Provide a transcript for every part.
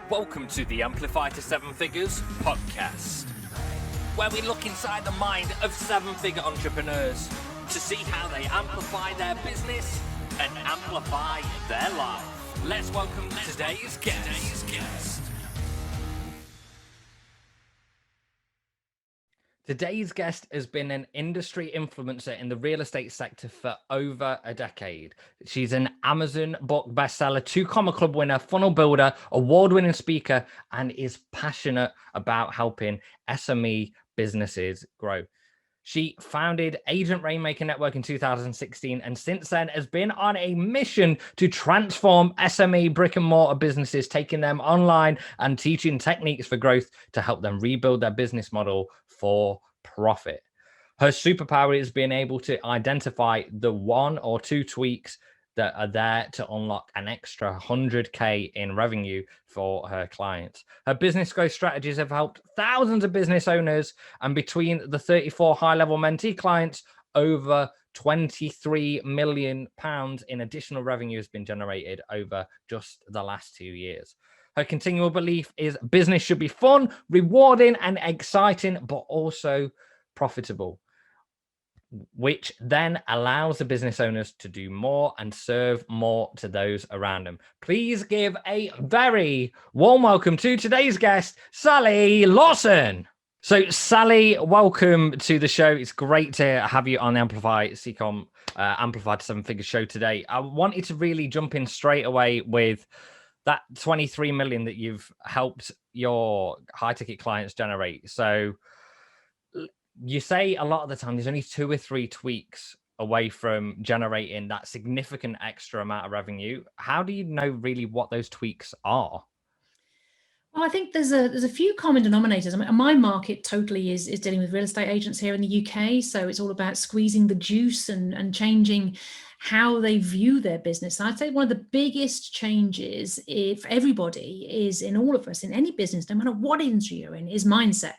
Welcome to the Amplify to Seven Figures podcast, where we look inside the mind of seven-figure entrepreneurs to see how they amplify their business and amplify their life. Let's welcome today's guest. Today's guest has been an industry influencer in the real estate sector for over a decade. She's an Amazon book bestseller, 2 Comma Club winner, funnel builder, award-winning speaker, and is passionate about helping SME businesses grow. She founded Agent Rainmaker Network in 2016, and since then has been on a mission to transform SME brick-and-mortar businesses, taking them online and teaching techniques for growth to help them rebuild their business model for profit. Her superpower is being able to identify the 1 or 2 tweaks that are there to unlock an extra 100K in revenue for her clients. Her business growth strategies have helped thousands of business owners, and between the 34 high-level mentee clients, over £23 million in additional revenue has been generated over just the last 2 years. Her continual belief is business should be fun, rewarding, and exciting, but also profitable, which then allows the business owners to do more and serve more to those around them. Please give a very warm welcome to today's guest, Sally Lawson. So, Sally, welcome to the show. It's great to have you on the Amplify CCOM Amplify to Seven Figures show today. I wanted to really jump in straight away with that 23 million that you've helped your high ticket clients generate. So you say a lot of the time there's only 2 or 3 tweaks away from generating that significant extra amount of revenue. How do you know really what those tweaks are? Well, I think there's a few common denominators. I mean, my market totally is dealing with real estate agents here in the UK. So it's all about squeezing the juice and changing how they view their business. I'd say one of the biggest changes if everybody is in all of us, in any business, no matter what industry you're in, is mindset.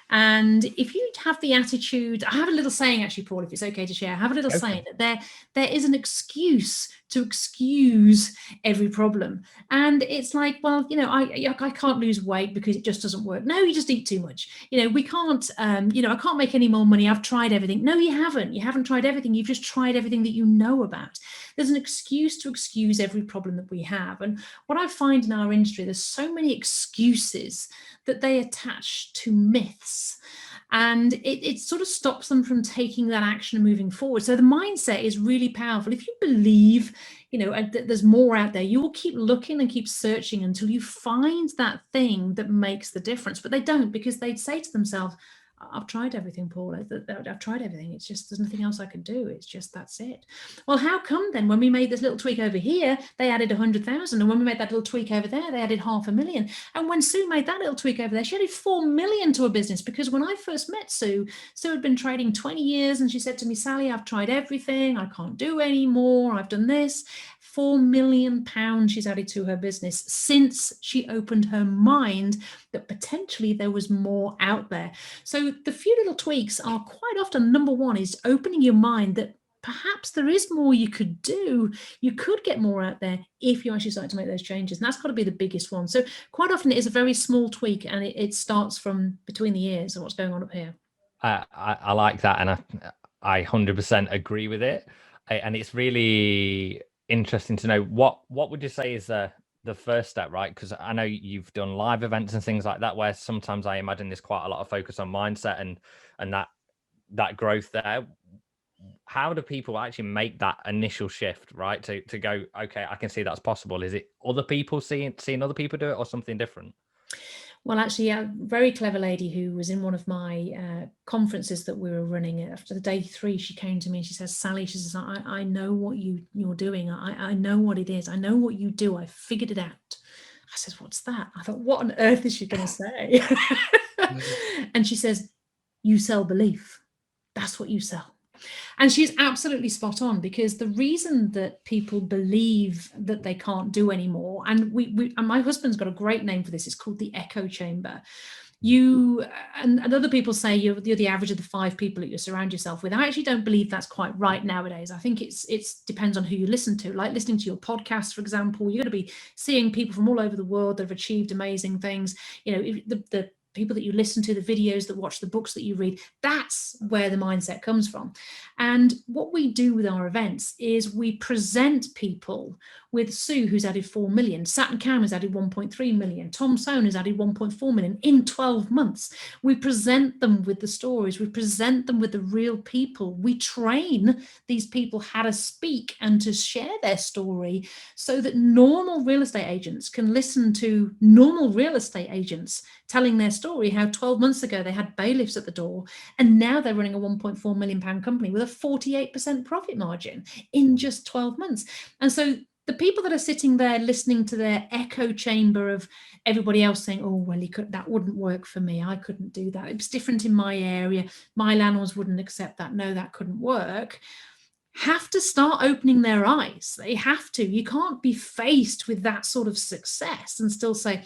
And if you have the attitude, I have a little saying actually, Paul, if it's okay to share, I have a little saying that there is an excuse to excuse every problem. And it's like, well, you know, I can't lose weight because it just doesn't work. No, you just eat too much. You know, we can't, I can't make any more money. I've tried everything. No, you haven't. You haven't tried everything. You've just tried everything that you know about. There's an excuse to excuse every problem that we have. And what I find in our industry, there's so many excuses that they attach to myths. And it sort of stops them from taking that action and moving forward. So the mindset is really powerful. If you believe, that there's more out there, you will keep looking and keep searching until you find that thing that makes the difference. But they don't, because they'd say to themselves, I've tried everything, Paul. I've tried everything. It's just, there's nothing else I can do. It's just, that's it. Well, how come then when we made this little tweak over here, they added 100,000. And when we made that little tweak over there, they added 500,000. And when Sue made that little tweak over there, she added 4 million to a business. Because when I first met Sue had been trading 20 years. And she said to me, Sally, I've tried everything. I can't do any more. I've done this. 4 million pounds she's added to her business since she opened her mind that potentially there was more out there. So the few little tweaks are quite often, number one is opening your mind that perhaps there is more you could do. You could get more out there if you actually start to make those changes. And that's got to be the biggest one. So quite often it is a very small tweak, and it starts from between the ears of what's going on up here. I like that. And I 100% agree with it. And it's really interesting to know what would you say is the first step, right? Because I know you've done live events and things like that, where sometimes I imagine there's quite a lot of focus on mindset and that growth there. How do people actually make that initial shift, right? To go, okay, I can see that's possible. Is it other people seeing other people do it, or something different? Well, actually, a very clever lady who was in one of my conferences that we were running. After the day 3, she came to me and she says, Sally, she says, I know what you're doing. I know what it is. I know what you do. I figured it out. I said, what's that? I thought, what on earth is she going to say? And she says, you sell belief. That's what you sell. And she's absolutely spot on, because the reason that people believe that they can't do anymore, and and my husband's got a great name for this, it's called the echo chamber. You and other people say you're the average of the 5 people that you surround yourself with. I actually don't believe that's quite right nowadays. I think it's depends on who you listen to. Like listening to your podcast, for example, you're going to be seeing people from all over the world that have achieved amazing things. You know, the people that you listen to, the videos that watch, the books that you read, that's where the mindset comes from. And what we do with our events is we present people with Sue, who's added 4 million, Saturn Cam has added 1.3 million, Tom Sohn has added 1.4 million in 12 months. We present them with the stories, we present them with the real people. We train these people how to speak and to share their story so that normal real estate agents can listen to normal real estate agents telling their story, how 12 months ago they had bailiffs at the door and now they're running a 1.4 million pound company with a 48% profit margin in just 12 months. And so the people that are sitting there listening to their echo chamber of everybody else saying, oh, well, that wouldn't work for me. I couldn't do that. It was different in my area. My landlords wouldn't accept that. No, that couldn't work. Have to start opening their eyes. They have to. You can't be faced with that sort of success and still say,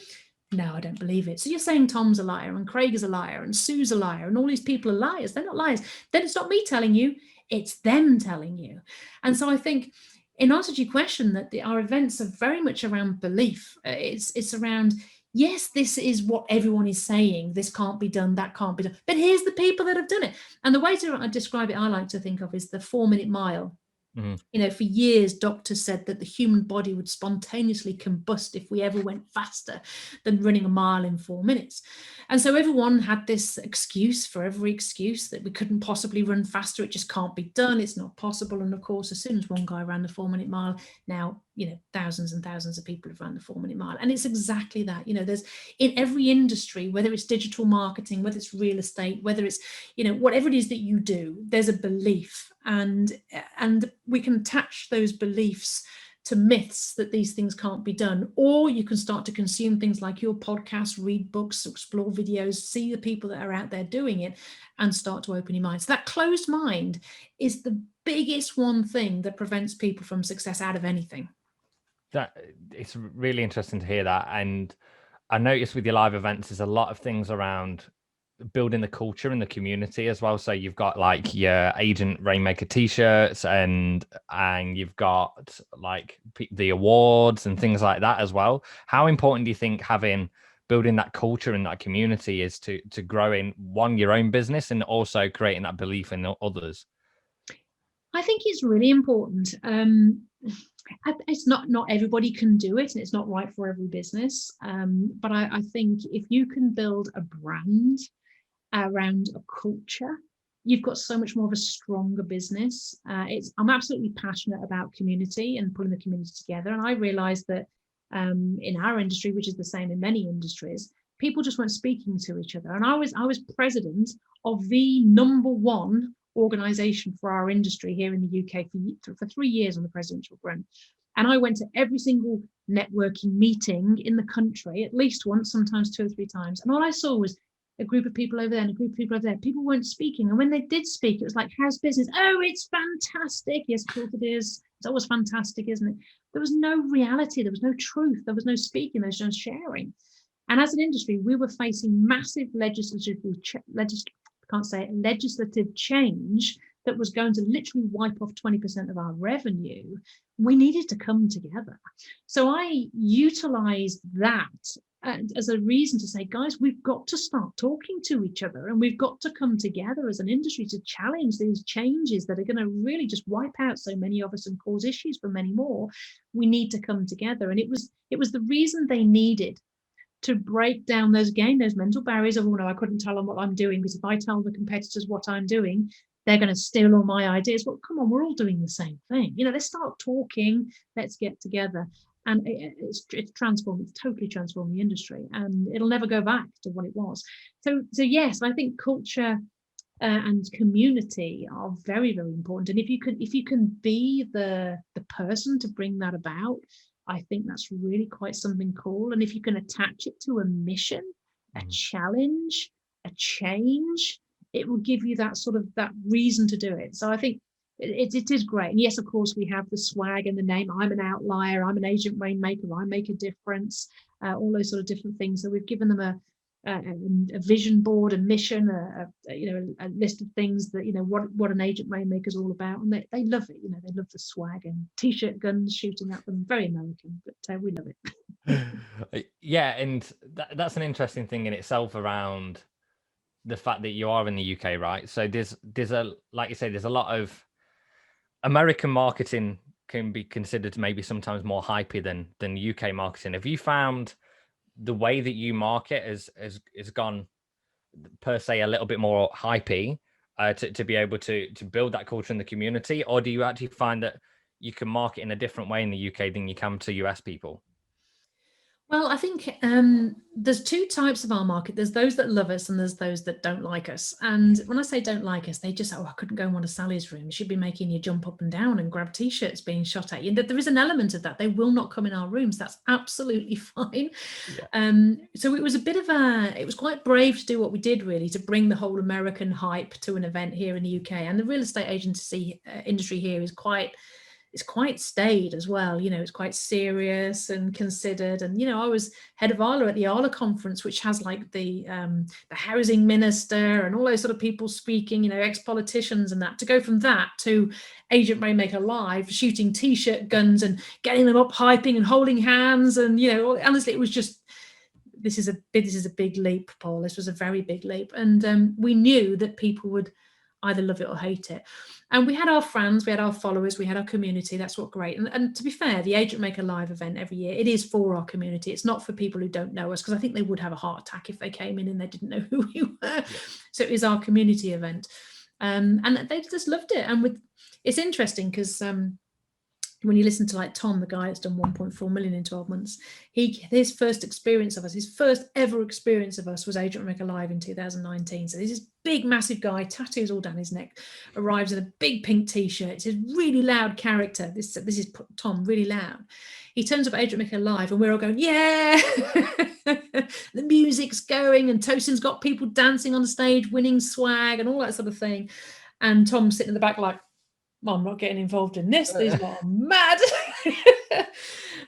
no, I don't believe it. So you're saying Tom's a liar and Craig is a liar and Sue's a liar and all these people are liars. They're not liars. Then it's not me telling you, it's them telling you. And so I think in answer to your question, that our events are very much around belief. It's around, yes, this is what everyone is saying. This can't be done. That can't be done. But here's the people that have done it. And the way to describe it, I like to think of is the 4-minute mile. Mm-hmm. You know, for years, doctors said that the human body would spontaneously combust if we ever went faster than running a mile in 4 minutes. And so everyone had this excuse for every excuse that we couldn't possibly run faster. It just can't be done. It's not possible. And of course, as soon as one guy ran the 4-minute mile, now, you know, thousands and thousands of people have run the 4-minute mile. And it's exactly that. You know, there's in every industry, whether it's digital marketing, whether it's real estate, whether it's, you know, whatever it is that you do, there's a belief. And we can attach those beliefs to myths that these things can't be done, or you can start to consume things like your podcast, read books, explore videos, see the people that are out there doing it, and start to open your mind. So that closed mind is the biggest one thing that prevents people from success out of anything. That it's really interesting to hear that. And I noticed with your live events, there's a lot of things around building the culture in the community as well. So you've got like your agent Rainmaker t-shirts and you've got like the awards and things like that as well. How important do you think building that culture in that community is to growing your own business and also creating that belief in others? I think it's really important. It's not everybody can do it, and it's not right for every business. But I think if you can build a brand around a culture, you've got so much more of a stronger business. I'm absolutely passionate about community and pulling the community together. And I realized that in our industry, which is the same in many industries, people just weren't speaking to each other. And I was president of the #1 organization for our industry here in the UK for 3 years on the presidential run. And I went to every single networking meeting in the country, at least once, sometimes 2 or 3 times. And all I saw was a group of people over there and a group of people over there. People weren't speaking. And when they did speak, it was like, how's business? Oh, it's fantastic. Yes, of course it is. It's always fantastic, isn't it? There was no reality. There was no truth. There was no speaking. There was no sharing. And as an industry, we were facing massive legislative change that was going to literally wipe off 20% of our revenue. We needed to come together. So I utilized that as a reason to say, guys, we've got to start talking to each other, and we've got to come together as an industry to challenge these changes that are going to really just wipe out so many of us and cause issues for many more. We need to come together. And it was the reason they needed to break down those mental barriers of, oh no, I couldn't tell them what I'm doing, because if I tell the competitors what I'm doing, they're going to steal all my ideas. Well, come on, we're all doing the same thing. You know, let's start talking, let's get together. And it's transformed, it's totally transformed the industry, and it'll never go back to what it was. So yes, I think culture and community are very, very important. And if you can be the person to bring that about, I think that's really quite something cool. And if you can attach it to a mission, a challenge, a change, it will give you that sort of that reason to do it. So I think it is great. And yes, of course, we have the swag and the name. I'm an outlier. I'm an agent Rainmaker. I make a difference. All those sort of different things. So we've given them a vision board, a mission, a list of things that, what an agent rainmaker is all about, and they love it. They love the swag and t-shirt guns shooting at them. Very American, but we love it. Yeah, and that's an interesting thing in itself around the fact that you are in the UK, right? So there's a, like you say, there's a lot of American marketing can be considered maybe sometimes more hypey than UK marketing. Have you found the way that you market has gone per se a little bit more hypey to be able to build that culture in the community, or do you actually find that you can market in a different way in the UK than you can to US people? Well, I think there's two types of our market. There's those that love us and there's those that don't like us. And when I say don't like us, they just say, oh, I couldn't go in one of Sally's rooms. She'd be making you jump up and down and grab t-shirts being shot at you. And there is an element of that. They will not come in our rooms. That's absolutely fine. Yeah. So it was a bit of it was quite brave to do what we did, really, to bring the whole American hype to an event here in the UK. And the real estate agency industry here is quite staid as well. It's quite serious and considered. And I was head of ALA at the ALA conference, which has like the housing minister and all those sort of people speaking, ex-politicians and that. To go from that to Agent Rainmaker Live, shooting t-shirt guns and getting them up, hyping and holding hands, and honestly, it was just, this is a big leap, Paul. This was a very big leap, and we knew that people would either love it or hate it. And we had our fans, we had our followers, we had our community. That's what great. And to be fair, the Agent Maker Live event every year, it is for our community. It's not for people who don't know us, because I think they would have a heart attack if they came in and they didn't know who we were. Yeah. So it is our community event. And they just loved it. And it's interesting because when you listen to like Tom, the guy that's done 1.4 million in 12 months, his first experience of us, his first ever experience of us was Agent Rainmaker Live in 2019. So this big, massive guy, tattoos all down his neck, arrives in a big pink t-shirt. It's a really loud character. This is Tom, really loud. He turns up at Agent Rainmaker Live and we're all going, yeah, the music's going and Tosin's got people dancing on the stage, winning swag and all that sort of thing. And Tom's sitting in the back like, well, I'm not getting involved in this. These are mad.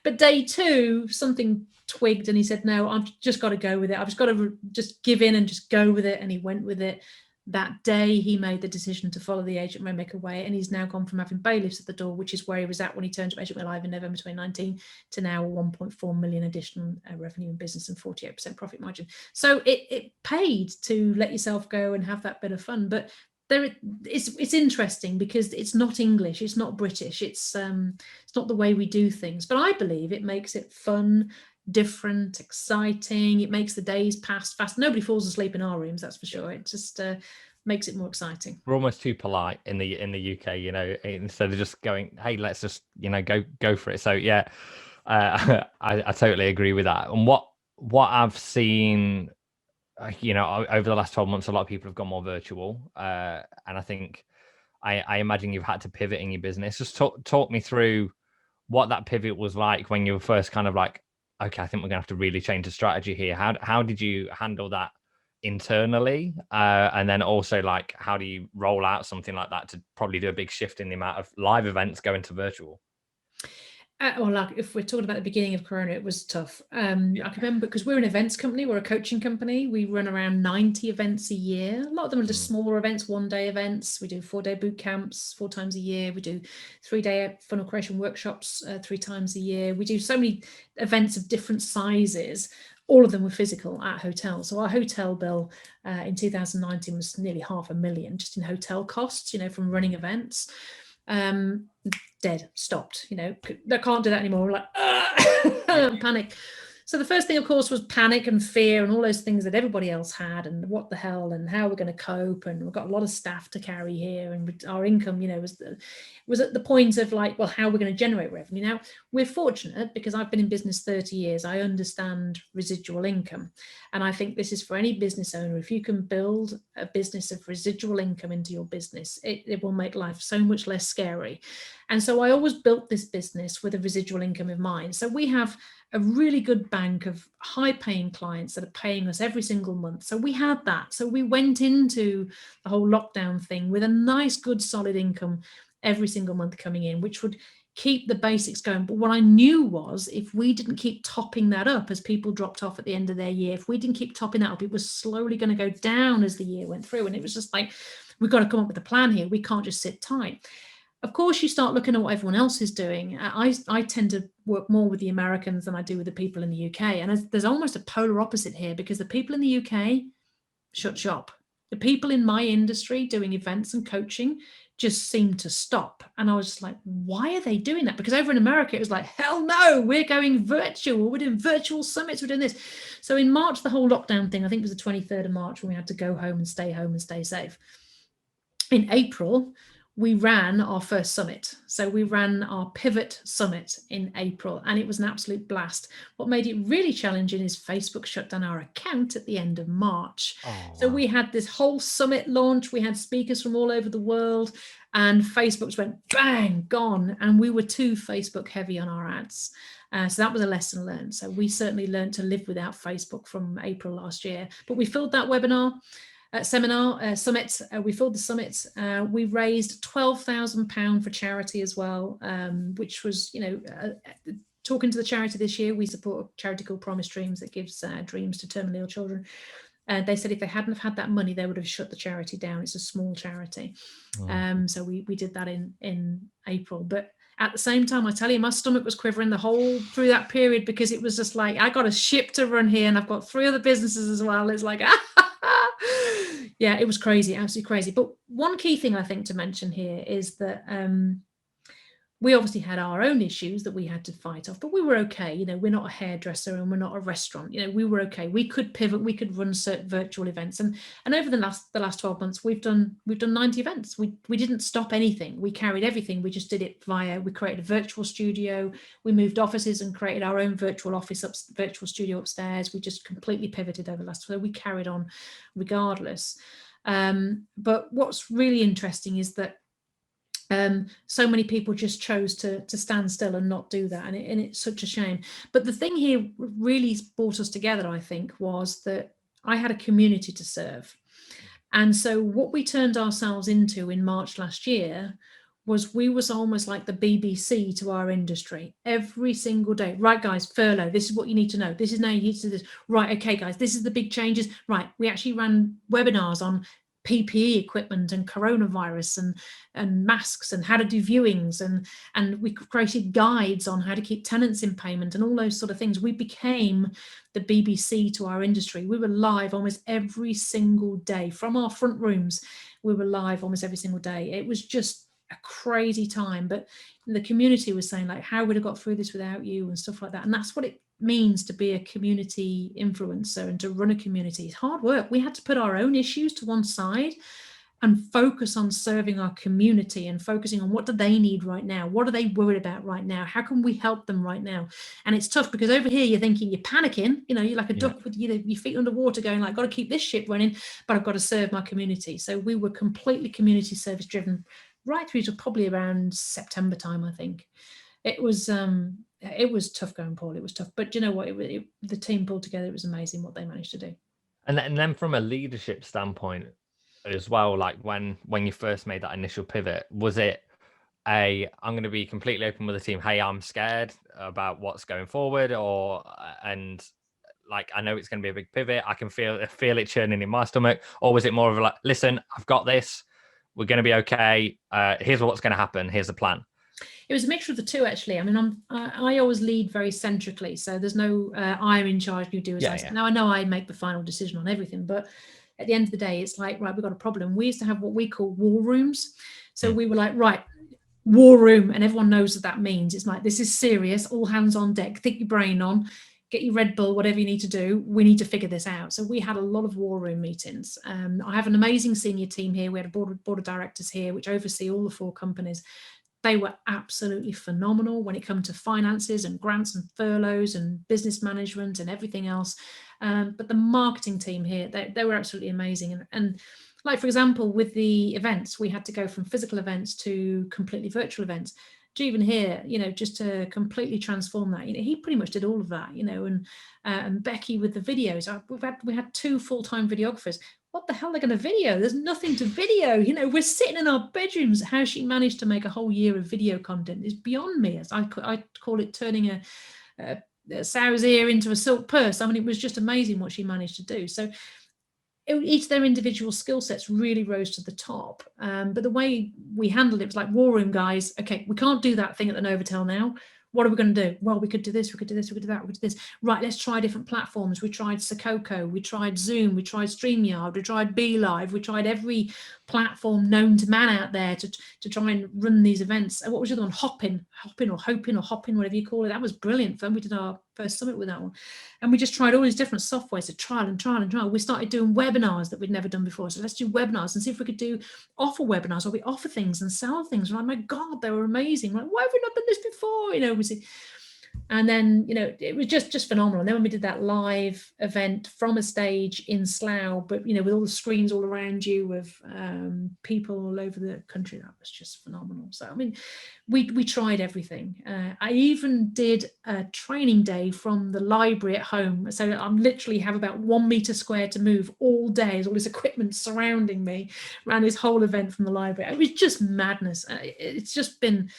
But day two, something twigged and he said, no, I've just got to go with it. I've just got to just give in and just go with it. And he went with it. That day, he made the decision to follow the Agent Rainmaker way. And he's now gone from having bailiffs at the door, which is where he was at when he turned to Agent Rainmaker Live in November 2019, to now 1.4 million additional revenue in business and 48% profit margin. So it paid to let yourself go and have that bit of fun. But it's interesting because it's not English, it's not British, it's not the way we do things, but I believe it makes it fun, different, exciting. It makes the days pass fast. Nobody falls asleep in our rooms, that's for sure. It just makes it more exciting. We're almost too polite in the UK, instead of just going, hey, let's just go for it. So yeah, I totally agree with that. And what I've seen, over the last 12 months, a lot of people have gone more virtual. And I think, I imagine you've had to pivot in your business. Just talk me through what that pivot was like when you were first kind of like, okay, I think we're gonna have to really change the strategy here. How did you handle that internally? And then also, like, how do you roll out something like that to probably do a big shift in the amount of live events going to virtual? Well, like if we're talking about the beginning of Corona, it was tough. I can remember, because we're an events company, we're a coaching company. We run around 90 events a year. A lot of them are just smaller events, 1-day events. We do 4-day boot camps 4 times a year. We do 3-day funnel creation workshops 3 times a year. We do so many events of different sizes. All of them were physical at hotels. So our hotel bill in 2019 was nearly $500,000 just in hotel costs, from running events. Dead, stopped, I can't do that anymore. We're like, panic. So the first thing, of course, was panic and fear and all those things that everybody else had, and what the hell and how we're going to cope. And we've got a lot of staff to carry here, and our income, was at the point of like, well, how we're going to generate revenue. Now, we're fortunate because I've been in business 30 years. I understand residual income. And I think this is for any business owner. If you can build a business of residual income into your business, it will make life so much less scary. And so I always built this business with a residual income in mind. So we have a really good bank of high paying clients that are paying us every single month. So we had that. So we went into the whole lockdown thing with a nice, good, solid income every single month coming in, which would keep the basics going. But what I knew was if we didn't keep topping that up as people dropped off at the end of their year, if we didn't keep topping that up, it was slowly going to go down as the year went through. And it was just like, we've got to come up with a plan here. We can't just sit tight. Of course, you start looking at what everyone else is doing. I tend to work more with the Americans than I do with the people in the UK. And there's almost a polar opposite here, because the people in the UK shut shop. The people in my industry doing events and coaching just seemed to stop. And I was just like, why are they doing that? Because over in America, it was like, hell no, we're going virtual. We're doing virtual summits. We're doing this. So in March, the whole lockdown thing, I think it was the 23rd of March when we had to go home and stay safe. In April, we ran our first summit. So we ran our Pivot Summit in April, and it was an absolute blast. What made it really challenging is Facebook shut down our account at the end of March. So we had this whole summit launch. We had speakers from all over the world, and Facebook just went bang, gone. And we were too Facebook heavy on our ads. So that was a lesson learned. So we certainly learned to live without Facebook from April last year. But we filled that webinar. Summit. We filled the summit. We raised £12,000 for charity as well, which was, talking to the charity this year. We support a charity called Promise Dreams that gives dreams to terminally ill children. They said if they hadn't have had that money, they would have shut the charity down. It's a small charity. So we did that in April. But at the same time, I tell you, my stomach was quivering the whole through that period, because it was just like, I got a ship to run here and I've got 3 other businesses as well. It's like, yeah, it was crazy, absolutely crazy. But one key thing I think to mention here is that we obviously had our own issues that we had to fight off, but we were okay. We're not a hairdresser and we're not a restaurant. We were okay. We could pivot. We could run certain virtual events, and over the last 12 months, we've done 90 events. We didn't stop anything. We carried everything. We just did it we created a virtual studio. We moved offices and created our own virtual virtual studio upstairs. We just completely pivoted over the last. So we carried on regardless. But what's really interesting is that so many people just chose to stand still and not do that, and it's such a shame. But the thing here really brought us together, I think, was that I had a community to serve. And so what we turned ourselves into in March last year was we was almost like the BBC to our industry. Every single day, right guys, furlough, this is what you need to know, this is now you need to do this, right, okay guys, this is the big changes, right. We actually ran webinars on PPE equipment and coronavirus and masks and how to do viewings, and we created guides on how to keep tenants in payment and all those sort of things. We became the BBC to our industry. We were live almost every single day from our front rooms. We were live almost every single day. It was just a crazy time, but the community was saying like, how would have got through this without you and stuff like that. And that's what it means to be a community influencer and to run a community. It's hard work. We had to put our own issues to one side and focus on serving our community and focusing on what do they need right now? What are they worried about right now? How can we help them right now? And it's tough because over here you're thinking, you're panicking, you're like a duck with your feet underwater going like, got to keep this ship running, but I've got to serve my community. So we were completely community service driven right through to probably around September time, I think. It was tough going, Paul. It was tough, but you know what? The team pulled together. It was amazing what they managed to do. And then from a leadership standpoint as well, like when you first made that initial pivot, was it I'm going to be completely open with the team, hey, I'm scared about what's going forward, and like I know it's going to be a big pivot, I can feel it churning in my stomach, or was it more of like, listen, I've got this, we're going to be okay, here's what's going to happen, here's the plan? It was a mixture of the two, actually. I mean, I always lead very centrically, so there's no I'm in charge, you do as I say. Now I know I make the final decision on everything, but at the end of the day, it's like, right, we've got a problem. We used to have what we call war rooms. So we were like, right, war room, and everyone knows what that means. It's like, this is serious, all hands on deck, think your brain on, get your Red Bull, whatever you need to do, we need to figure this out. So we had a lot of war room meetings. I have an amazing senior team here. We had a board of directors here, which oversee all the 4 companies. They were absolutely phenomenal when it comes to finances and grants and furloughs and business management and everything else. But the marketing team here, they were absolutely amazing. And like, for example, with the events, we had to go from physical events to completely virtual events. Jeevan here, just to completely transform that, he pretty much did all of that, and Becky with the videos. We had 2 full-time videographers. what the hell are they going to video? There's nothing to video. You know, we're sitting in our bedrooms. How she managed to make a whole year of video content is beyond me. As I call it, turning a sow's ear into a silk purse. I mean, it was just amazing what she managed to do. So each their individual skill sets really rose to the top. But the way we handled it was like war room, guys. Okay, we can't do that thing at the Novotel now. What are we going to do? Well, we could do this, we could do this, we could do that, we could do this. Right, let's try different platforms. We tried Sococo, we tried Zoom, we tried StreamYard, we tried BeLive, we tried every platform known to man out there to try and run these events. And what was the other one? Hopping or Hoping or Hopping, whatever you call it. That was brilliant fun. We did our first summit with that one. And we just tried all these different softwares to trial and trial and trial. We started doing webinars that we'd never done before. So let's do webinars and see if we could offer webinars, or we offer things and sell things. And I'm like, my God, they were amazing. Like, why have we not done this before? You know, and then, you know, it was just phenomenal. And then when we did that live event from a stage in Slough, but, you know, with all the screens all around you with people all over the country, that was just phenomenal. So, I mean, we tried everything. I even did a training day from the library at home. So I literally have about 1 meter square to move all day. There's all this equipment surrounding me around this whole event from the library. It was just madness. It's just been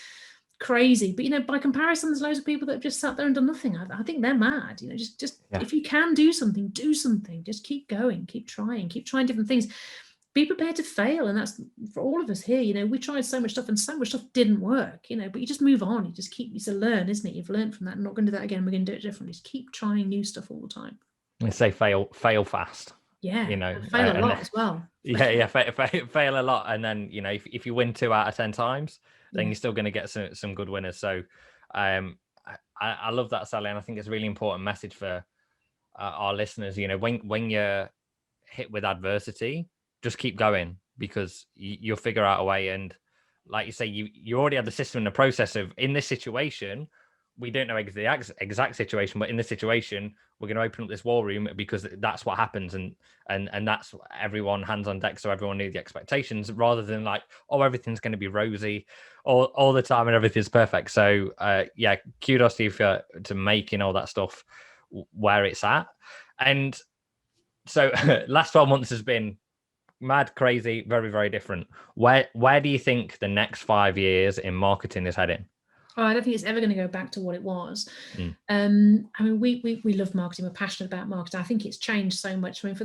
crazy. But, you know, by comparison, there's loads of people that have just sat there and done nothing. I think they're mad. You know, just if you can do something, do something. Just keep going, keep trying different things. Be prepared to fail. And that's for all of us here. You know, we tried so much stuff and so much stuff didn't work, you know, but you just move on. You just keep, it's a learn, isn't it? You've learned from that. I'm not going to do that again. We're going to do it differently. Just keep trying new stuff all the time. They say fail fast. Yeah, you know, fail a lot as well. Fail a lot, and then, you know, if you win 2 out of 10 times, then you're still going to get some good winners. So I love that, Sally, and I think it's a really important message for our listeners. You know, when you're hit with adversity, just keep going, because you'll figure out a way. And like you say, you already have the system and the process of, in this situation, we don't know the exact situation, but in this situation, we're going to open up this war room because that's what happens, and that's everyone hands on deck, so everyone knew the expectations, rather than like, oh, everything's going to be rosy all the time and everything's perfect. So yeah, kudos to you to making all that stuff where it's at. And so last 12 months has been mad, crazy, very, very different. Where do you think the next 5 years in marketing is heading? Oh, I don't think it's ever going to go back to what it was. I mean, we love marketing. We're passionate about marketing. I think it's changed so much. I mean,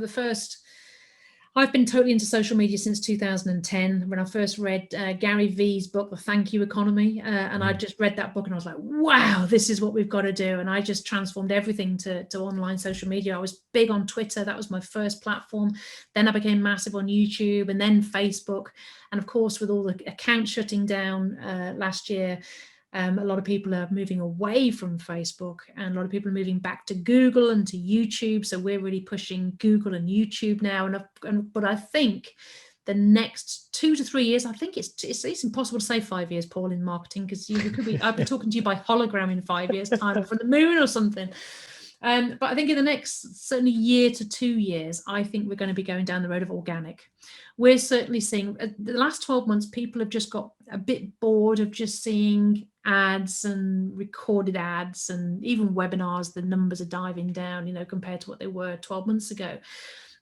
I've been totally into social media since 2010, when I first read Gary Vee's book, The Thank You Economy. And I just read that book and I was like, wow, this is what we've got to do. And I just transformed everything to online social media. I was big on Twitter. That was my first platform. Then I became massive on YouTube, and then Facebook. And of course, with all the accounts shutting down last year, a lot of people are moving away from Facebook, and a lot of people are moving back to Google and to YouTube. So we're really pushing Google and YouTube now. But I think the next 2 to 3 years, I think it's impossible to say 5 years, Paul, in marketing, because I'd be talking to you by hologram in 5 years' time, from the moon or something. But I think in the next certainly year to 2 years, I think we're going to be going down the road of organic. We're certainly seeing the last 12 months, people have just got a bit bored of just seeing ads and recorded ads, and even webinars. The numbers are diving down, you know, compared to what they were 12 months ago.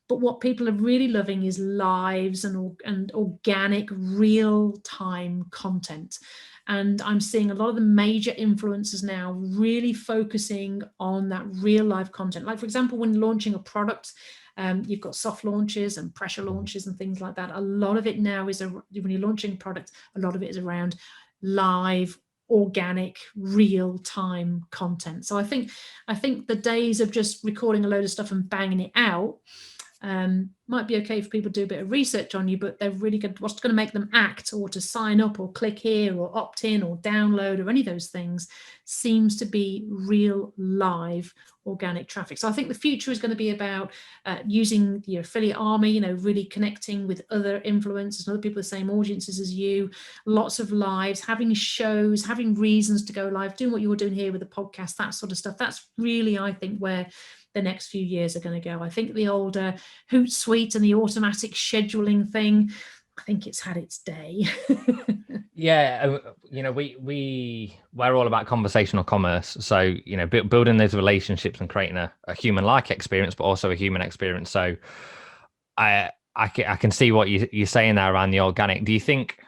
But what people are really loving is lives and organic, real-time content. And I'm seeing a lot of the major influencers now really focusing on that real life content. Like, for example, when launching a product, you've got soft launches and pressure launches and things like that. A lot of it now is, when you're launching products, a lot of it is around live, organic, real-time content. So I think the days of just recording a load of stuff and banging it out might be okay for people to do a bit of research on you, but they're really good. What's going to make them act, or to sign up, or click here, or opt in, or download, or any of those things, seems to be real, live, organic traffic. So I think the future is going to be about using your affiliate army, you know, really connecting with other influencers and other people, the same audiences as you, lots of lives, having shows, having reasons to go live, doing what you're doing here with the podcast, that sort of stuff. That's really, I think, where the next few years are going to go. I think the older Hootsuite and the automatic scheduling thing, I think it's had its day. Yeah, you know, we're all about conversational commerce. So, you know, building those relationships and creating a human-like experience, but also a human experience. So I can see what you're saying there around the organic. Do you think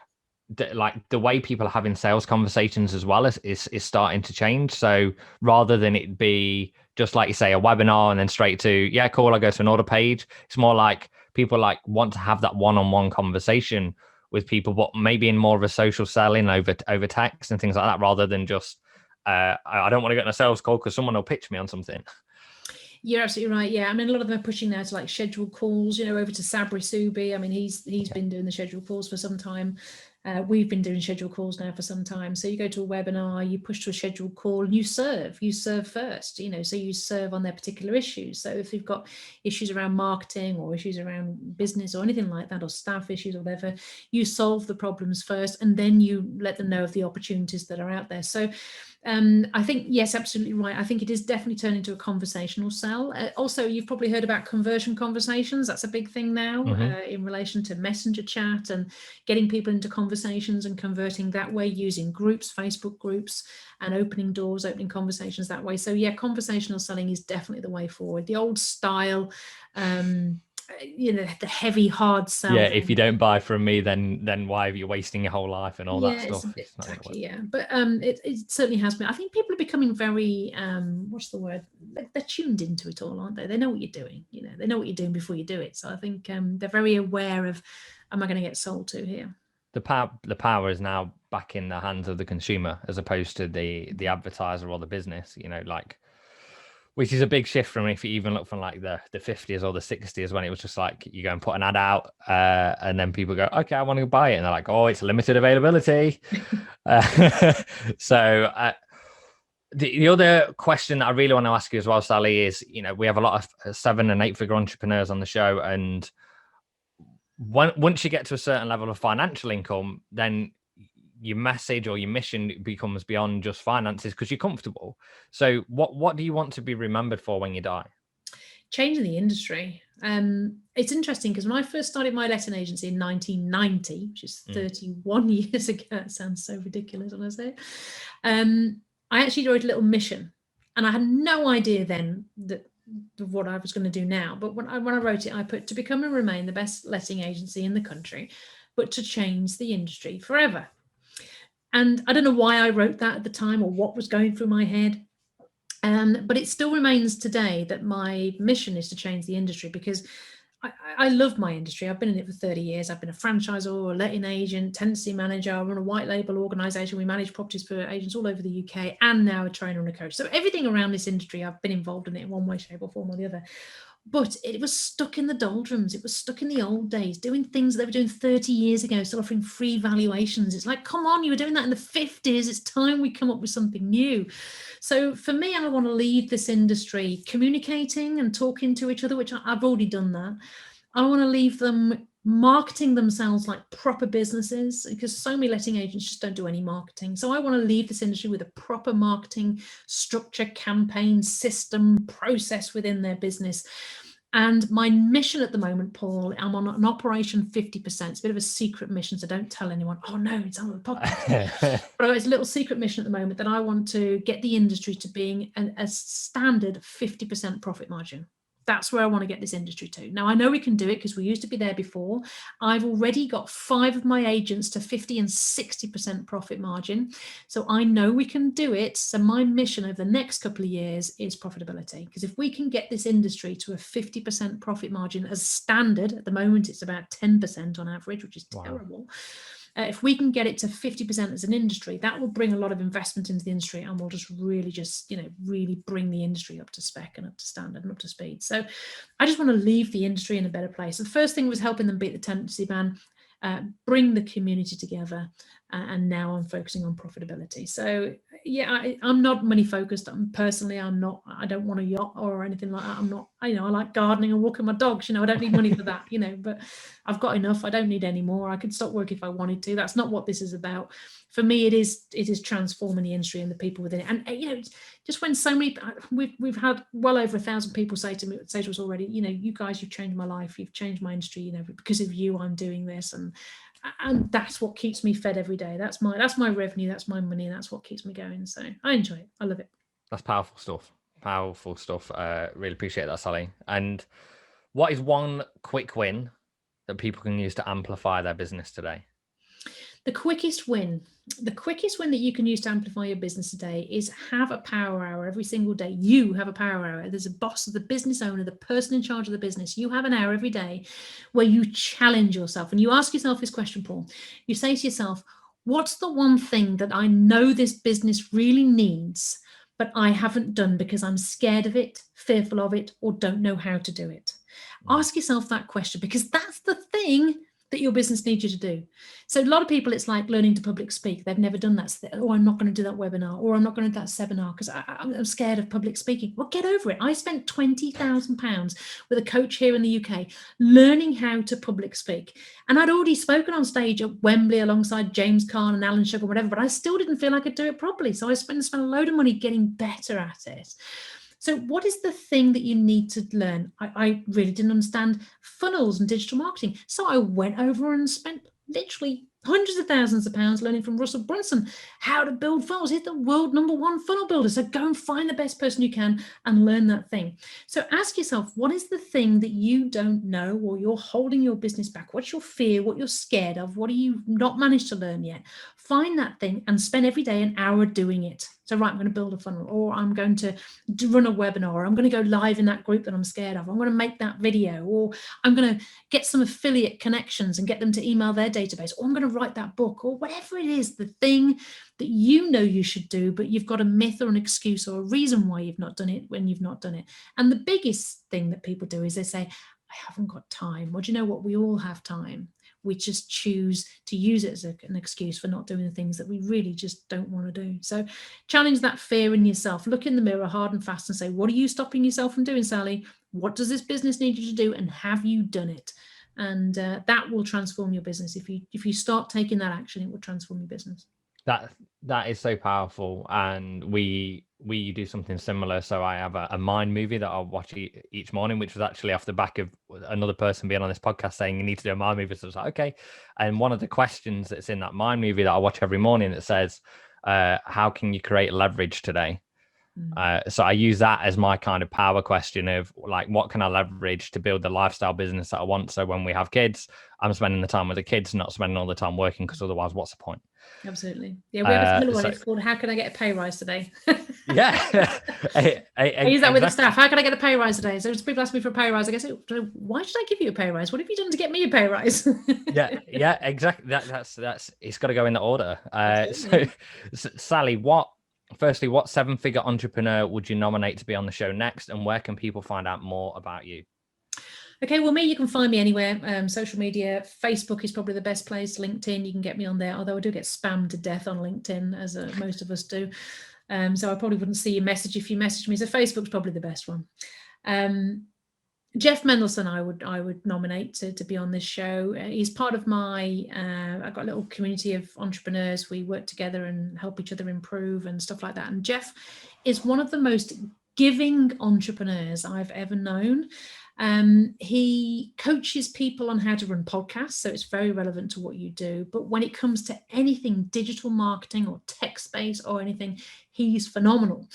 that, like, the way people are having sales conversations as well is starting to change? So rather than it be just like you say a webinar and then straight to, yeah, cool, I go to an order page, it's more like people like want to have that one-on-one conversation with people, but maybe in more of a social selling over text and things like that, rather than just I don't want to get in a sales call because someone will pitch me on something. You're absolutely right. Yeah, I mean, a lot of them are pushing now to like scheduled calls. Over to Sabri Subi. I mean, he's been doing the scheduled calls for some time. We've been doing scheduled calls now for some time. So you go to a webinar, you push to a scheduled call, and you serve first. So you serve on their particular issues. So if you've got issues around marketing or issues around business or anything like that, or staff issues or whatever, you solve the problems first, and then you let them know of the opportunities that are out there. So I think, yes, absolutely right. I think it is definitely turned into a conversational sell. Also, you've probably heard about conversion conversations. That's a big thing now in relation to messenger chat and getting people into conversations and converting that way using groups, Facebook groups, and opening doors, opening conversations that way. So yeah, conversational selling is definitely the way forward. The old style, the heavy hard sell. Yeah, if you don't buy from me, then why are you wasting your whole life and all that stuff? It's not tacky, yeah. But it certainly has been. I think people are becoming very what's the word? They're tuned into it all, aren't they? They know what you're doing. They know what you're doing before you do it. So I think they're very aware of, am I going to get sold to here? The power is now back in the hands of the consumer as opposed to the advertiser or the business. Which is a big shift from if you even look from like the 50s or the 60s, when it was just like you go and put an ad out and then people go, okay, I want to buy it. And they're like, oh, it's limited availability. The other question that I really want to ask you as well, Sally, is, we have a lot of 7 and 8 figure entrepreneurs on the show. And once you get to a certain level of financial income, then your message or your mission becomes beyond just finances because you're comfortable. So what do you want to be remembered for when you die? Changing the industry. It's interesting because when I first started my letting agency in 1990, which is 31 years ago, it sounds so ridiculous when I say it, I actually wrote a little mission, and I had no idea then that what I was going to do now. But when I wrote it, I put, to become and remain the best letting agency in the country, but to change the industry forever. And I don't know why I wrote that at the time or what was going through my head. But it still remains today that my mission is to change the industry, because I love my industry. I've been in it for 30 years. I've been a franchisor, a letting agent, tenancy manager. I run a white label organization. We manage properties for agents all over the UK, and now a trainer and a coach. So everything around this industry, I've been involved in it in one way, shape or form or the other. But it was stuck in the doldrums. It was stuck in the old days, doing things they were doing 30 years ago, still offering free valuations. It's like, come on, you were doing that in the 50s. It's time we come up with something new. So for me, I want to leave this industry communicating and talking to each other, which I've already done that. I want to leave them marketing themselves like proper businesses, because so many letting agents just don't do any marketing. So I want to leave this industry with a proper marketing structure, campaign, system, process within their business. And my mission at the moment, Paul, I'm on an operation 50%. It's a bit of a secret mission, so don't tell anyone. Oh no, it's on the podcast. But it's a little secret mission at the moment that I want to get the industry to being a standard 50% profit margin. That's where I want to get this industry to. Now, I know we can do it because we used to be there before. I've already got 5 of my agents to 50 and 60% profit margin. So I know we can do it. So my mission over the next couple of years is profitability. Because if we can get this industry to a 50% profit margin as standard, at the moment it's about 10% on average, which is terrible. If we can get it to 50% as an industry, that will bring a lot of investment into the industry, and we'll just really bring the industry up to spec and up to standard and up to speed. So I just want to leave the industry in a better place. The first thing was helping them beat the tenancy ban, bring the community together, and now I'm focusing on profitability. So yeah, I'm not money focused. Personally, I don't want a yacht or anything like that. I'm not, I like gardening and walking my dogs, I don't need money for that, but I've got enough. I don't need any more. I could stop work if I wanted to. That's not what this is about. For me, it is transforming the industry and the people within it. And, just when so many, we've had well over 1,000 people say to us already, you guys, you've changed my life. You've changed my industry, because of you, I'm doing this. And that's what keeps me fed every day. That's my revenue, that's my money, and that's what keeps me going. So I enjoy it. I love it. That's powerful stuff. Really appreciate that, Sally. And What is one quick win that people can use to amplify their business today? The quickest win that you can use to amplify your business today is have a power hour every single day. You have a power hour. There's a boss, the business owner, the person in charge of the business. You have an hour every day where you challenge yourself and you ask yourself this question, Paul. You say to yourself, what's the one thing that I know this business really needs, but I haven't done because I'm scared of it, fearful of it, or don't know how to do it? Ask yourself that question, because that's the thing that your business needs you to do. So a lot of people, it's like learning to public speak. They've never done that. So I'm not going to do that webinar, or I'm not going to do that seminar because I'm scared of public speaking. Well, get over it. I spent £20,000 with a coach here in the UK learning how to public speak. And I'd already spoken on stage at Wembley alongside James Caan and Alan Sugar, whatever, but I still didn't feel I could do it properly. So I spent a load of money getting better at it. So what is the thing that you need to learn? I really didn't understand funnels and digital marketing. So I went over and spent literally hundreds of thousands of pounds learning from Russell Brunson how to build funnels. He's the world #1 funnel builder. So go and find the best person you can and learn that thing. So ask yourself, what is the thing that you don't know, or you're holding your business back? What's your fear? What you're scared of? What do you not managed to learn yet? Find that thing and spend every day an hour doing it. So, right, I'm going to build a funnel, or I'm going to run a webinar, or I'm going to go live in that group that I'm scared of. I'm going to make that video, or I'm going to get some affiliate connections and get them to email their database, or I'm going to write that book, or whatever it is, the thing that you know you should do, but you've got a myth or an excuse or a reason why you've not done it when you've not done it. And the biggest thing that people do is they say, I haven't got time. Well, do you know what? We all have time. We just choose to use it as an excuse for not doing the things that we really just don't want to do. So challenge that fear in yourself. Look in the mirror hard and fast and say, what are you stopping yourself from doing, Sally? What does this business need you to do? And have you done it? And that will transform your business. If you start taking that action, it will transform your business. That is so powerful. And we do something similar. So I have a mind movie that I'll watch each morning, which was actually off the back of another person being on this podcast saying you need to do a mind movie. So I was like, okay. And one of the questions that's in that mind movie that I watch every morning, that says, how can you create leverage today? So I use that as my kind of power question of like, what can I leverage to build the lifestyle business that I want? So when we have kids, I'm spending the time with the kids, not spending all the time working, because otherwise what's the point? Absolutely. Yeah, we have a similar one. It's called How Can I Get a Pay Rise Today? Yeah. I use that with the staff. How can I get a pay rise today? So people ask me for a pay rise. I guess, why should I give you a pay rise? What have you done to get me a pay rise? yeah, exactly. That's it's got to go in the order. So Sally, what 7-figure entrepreneur would you nominate to be on the show next, and where can people find out more about you? Okay, well, you can find me anywhere. Social media, Facebook is probably the best place. LinkedIn, you can get me on there, although I do get spammed to death on LinkedIn, as most of us do. So I probably wouldn't see your message if you messaged me. So Facebook's probably the best one. Jeff Mendelsohn, I would nominate to be on this show. He's part of my, I've got a little community of entrepreneurs. We work together and help each other improve and stuff like that. And Jeff is one of the most giving entrepreneurs I've ever known. He coaches people on how to run podcasts, so it's very relevant to what you do. But when it comes to anything digital marketing or tech space or anything, he's phenomenal.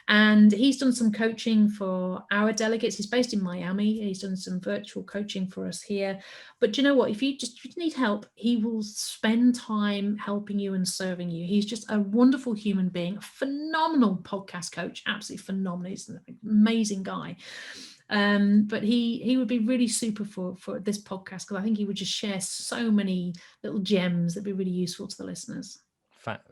And he's done some coaching for our delegates. He's based in Miami. He's done some virtual coaching for us here. But you know what? If you need help, he will spend time helping you and serving you. He's just a wonderful human being, a phenomenal podcast coach, absolutely phenomenal. He's an amazing guy. But he would be really super for this podcast, because I think he would just share so many little gems that'd be really useful to the listeners.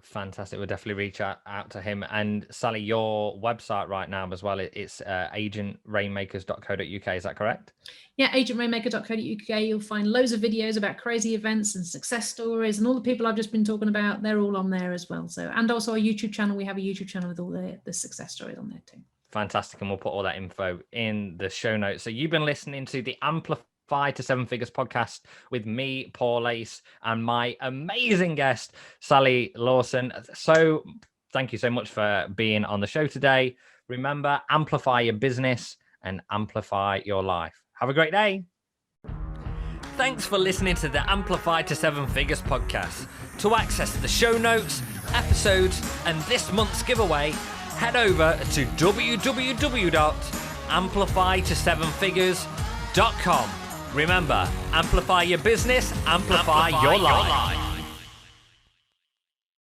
Fantastic. We'll definitely reach out to him. And Sally, your website right now as well, it's agentrainmakers.co.uk. Is that correct? Yeah, agentrainmaker.co.uk. You'll find loads of videos about crazy events and success stories, and all the people I've just been talking about, they're all on there as well. So, and also our YouTube channel. We have a YouTube channel with all the success stories on there too. Fantastic. And we'll put all that info in the show notes. So you've been listening to the Amplify to 7 Figures podcast with me, Paul Ace, and my amazing guest, Sally Lawson. So thank you so much for being on the show today. Remember, amplify your business and amplify your life. Have a great day. Thanks for listening to the Amplify to 7 Figures podcast. To access the show notes, episodes, and this month's giveaway, head over to www.amplify7figures.com. amplify.com. Remember, amplify your business, amplify your life.